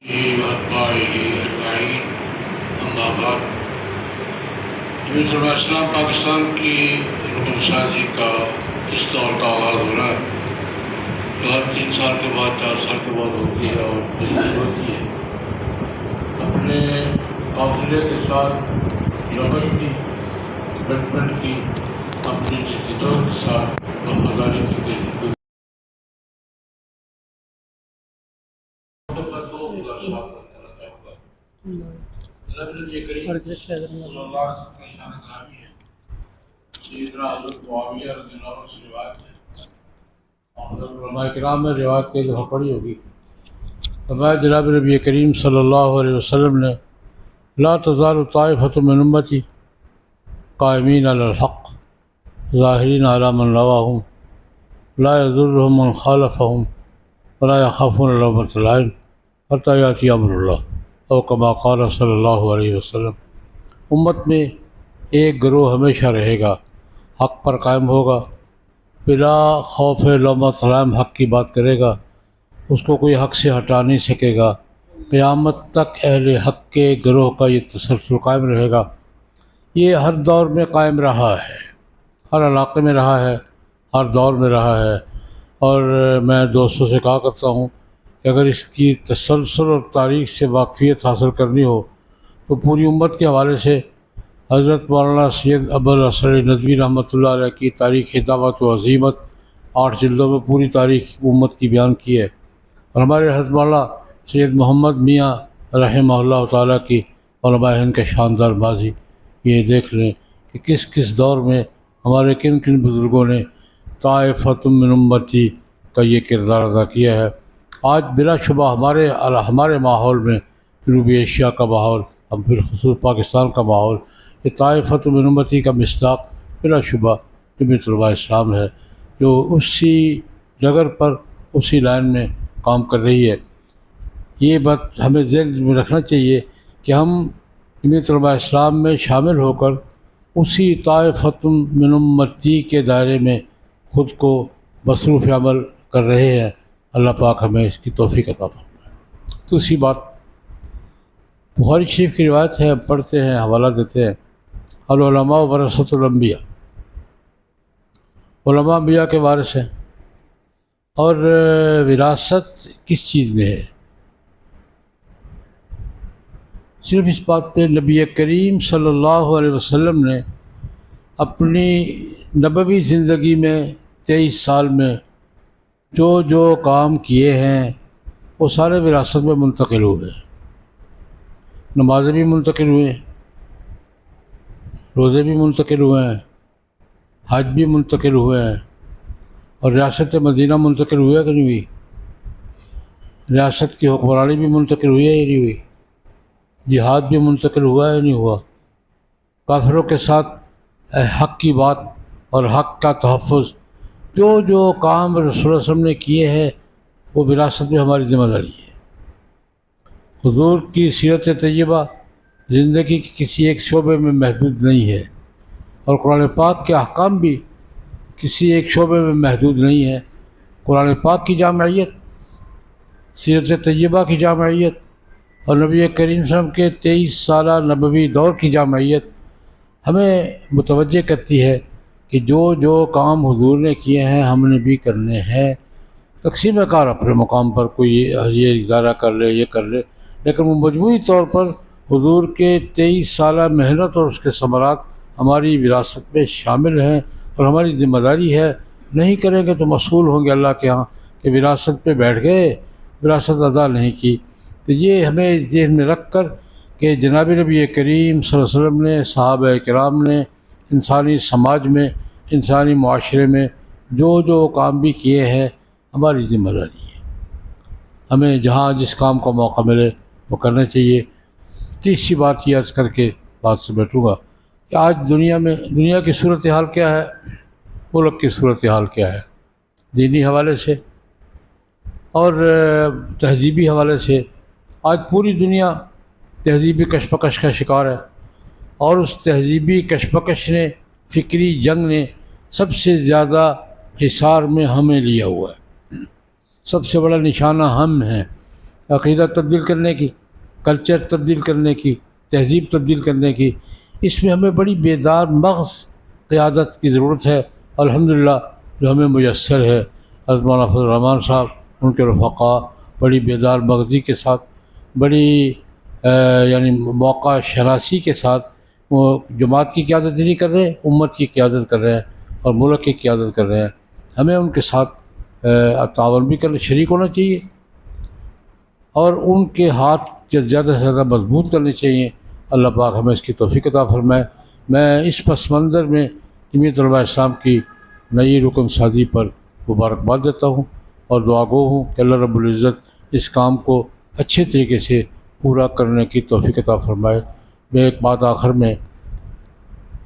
وأتباعه أجمعين أما بعد نبی صلی اللہ علیہ وسلم پاکستان کی رکن سازی کا اس دور کا آغاز ہو رہا ہے جو ہر 3 سال کے بعد 4 سال کے بعد ہوتی ہے اور جلدی ہوتی ہے. اپنے قافلے کے ساتھ لغت کی ڈیولپمنٹ کی اپنی جدوجہد کے ساتھ وفاداری کی تجدید علماء کرام نے روایت کئی دفعہ پڑھی ہوگی. فرمایا جناب نبی کریم صلی اللہ علیہ وسلم نے لا تزال طائفة من امتی قائمین علی الحق ظاہرین علی من رواہم لا یضرهم من خالفهم ولا یخافون لومۃ لائم حتی یأتی امر اللہ او کما قال صلی اللہ علیہ وسلم. امت میں ایک گروہ ہمیشہ رہے گا، حق پر قائم ہوگا، بلا خوف لومۃ لائم حق کی بات کرے گا، اس کو کوئی حق سے ہٹا نہیں سکے گا. قیامت تک اہل حق کے گروہ کا یہ تسلسل قائم رہے گا. یہ ہر دور میں قائم رہا ہے، ہر علاقے میں رہا ہے، ہر دور میں رہا ہے. اور میں دوستوں سے کہا کرتا ہوں کہ اگر اس کی تسلسل اور تاریخ سے واقفیت حاصل کرنی ہو تو پوری امت کے حوالے سے حضرت مولانا سید ابوالحسن ندوی رحمۃ اللہ علیہ کی تاریخ دعوت و عظیمت 8 جلدوں میں پوری تاریخ امت کی بیان کی ہے، اور ہمارے حضرت مولانا سید محمد میاں رحمہ اللہ تعالیٰ کی علماء ہند کا شاندار ماضی. یہ دیکھ لیں کہ کس کس دور میں ہمارے کن کن بزرگوں نے طائفۃ من امتی کا یہ کردار ادا کیا ہے. آج بلا شبہ ہمارے ماحول میں، جنوبی ایشیا کا ماحول، ہم بالخصوص پاکستان کا ماحول، یہ طائفۃ من امتی کا مصداق بلا شبہ جمعیت علماء اسلام ہے، جو اسی جگر پر اسی لائن میں کام کر رہی ہے. یہ بات ہمیں ذہن میں رکھنا چاہیے کہ ہم جمعیت علماء اسلام میں شامل ہو کر اسی طائفۃ من امتی کے دائرے میں خود کو مصروف عمل کر رہے ہیں. اللہ پاک ہمیں اس کی توفیق عطا فرمائے. دوسری بات، بخاری شریف کی روایت ہے، پڑھتے ہیں، حوالہ دیتے ہیں. العلماء ورثۃ الانبیاء، علماء انبیاء کے وارث ہیں. اور وراثت کس چیز میں ہے؟ صرف اس بات پہ نبی کریم صلی اللہ علیہ وسلم نے اپنی نبوی زندگی میں 23 سال میں جو کام کیے ہیں وہ سارے وراثت میں منتقل ہوئے ہیں. نمازیں بھی منتقل ہوئے ہیں، روزے بھی منتقل ہوئے ہیں، حج بھی منتقل ہوئے ہیں، اور ریاست مدینہ منتقل ہوئی ہے کہ نہیں ہوئی؟ ریاست کی حکمرانی بھی منتقل ہوئی ہے یا نہیں ہوئی؟ جہاد بھی منتقل ہوا ہے یا نہیں ہوا؟ کافروں کے ساتھ حق کی بات اور حق کا تحفظ، جو کام رسول اللہ صلی اللہ علیہ وسلم نے کیے ہیں وہ وراثت میں ہماری ذمہ داری ہے. حضور کی سیرت طیبہ زندگی کے کسی ایک شعبے میں محدود نہیں ہے، اور قرآن پاک کے احکام بھی کسی ایک شعبے میں محدود نہیں ہے. قرآن پاک کی جامعیت، سیرت طیبہ کی جامعیت، اور نبی کریم صلی اللہ علیہ وسلم کے 23 سالہ نبوی دور کی جامعیت ہمیں متوجہ کرتی ہے کہ جو کام حضور نے کیے ہیں ہم نے بھی کرنے ہیں. تقسیم کار اپنے مقام پر کوئی یہ ادارہ کر لے، یہ کر لے، لیکن وہ مجموعی طور پر حضور کے 23 سالہ محنت اور اس کے ثمرات ہماری وراثت میں شامل ہیں، اور ہماری ذمہ داری ہے. نہیں کریں گے تو مسئول ہوں گے اللہ کے ہاں کہ وراثت پہ بیٹھ گئے، وراثت ادا نہیں کی. تو یہ ہمیں ذہن میں رکھ کر کہ جناب نبی کریم صلی اللہ علیہ وسلم نے، صحابہ کرام نے انسانی سماج میں، انسانی معاشرے میں جو کام بھی کیے ہیں ہماری ذمہ داری ہے. ہمیں جہاں جس کام کا موقع ملے وہ کرنا چاہیے. تیسری بات یہ عرض کر کے بات سے بیٹھوں گا کہ آج دنیا کی صورتحال کیا ہے، ملک کی صورتحال کیا ہے، دینی حوالے سے اور تہذیبی حوالے سے. آج پوری دنیا تہذیبی کشمکش کا شکار ہے، اور اس تہذیبی کشمکش نے، فکری جنگ نے سب سے زیادہ حصار میں ہمیں لیا ہوا ہے. سب سے بڑا نشانہ ہم ہیں. عقیدہ تبدیل کرنے کی، کلچر تبدیل کرنے کی، تہذیب تبدیل کرنے کی، اس میں ہمیں بڑی بیدار مغز قیادت کی ضرورت ہے۔ الحمدللہ جو ہمیں میسر ہے، حضرت مولانا فضل الرحمان صاحب، ان کے رفقا بڑی بیدار مغزی کے ساتھ، بڑی یعنی موقع شناسی کے ساتھ وہ جماعت کی قیادت نہیں کر رہے، امت کی قیادت کر رہے ہیں اور ملک کی قیادت کر رہے ہیں۔ ہمیں ان کے ساتھ تعاون بھی کرنے، شریک ہونا چاہیے، اور ان کے ہاتھ زیادہ سے زیادہ مضبوط کرنے چاہیے۔ اللہ پاک ہمیں اس کی توفیق عطا فرمائے۔ میں اس پس منظر میں جمعیت علماء اسلام کی نئی رکن سازی پر مبارکباد دیتا ہوں اور دعا گو ہوں کہ اللہ رب العزت اس کام کو اچھے طریقے سے پورا کرنے کی توفیق عطا فرمائے۔ میں ایک بات آخر میں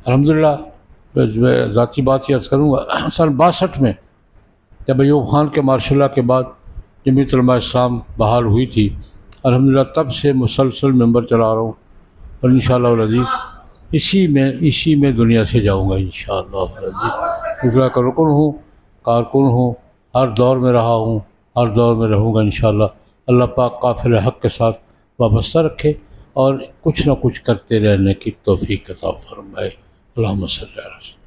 الحمدللہ میں ذاتی بات ہی عرض کروں گا۔ سن 62 میں جب ایوب خان کے مارشل لا کے بعد جمعیت علماء اسلام بحال ہوئی تھی، الحمدللہ تب سے مسلسل ممبر چلا رہا ہوں، اور انشاءاللہ العزیز اسی میں دنیا سے جاؤں گا انشاءاللہ العزیز۔ دوسرا کا رکن ہوں، کارکن ہوں، ہر دور میں رہا ہوں، ہر دور میں رہوں گا انشاءاللہ۔ اللہ پاک قافل حق کے ساتھ وابستہ رکھے اور کچھ نہ کچھ کرتے رہنے کی توفیق عطا فرمائے۔ اللہم صلی اللہ علیہ وسلم۔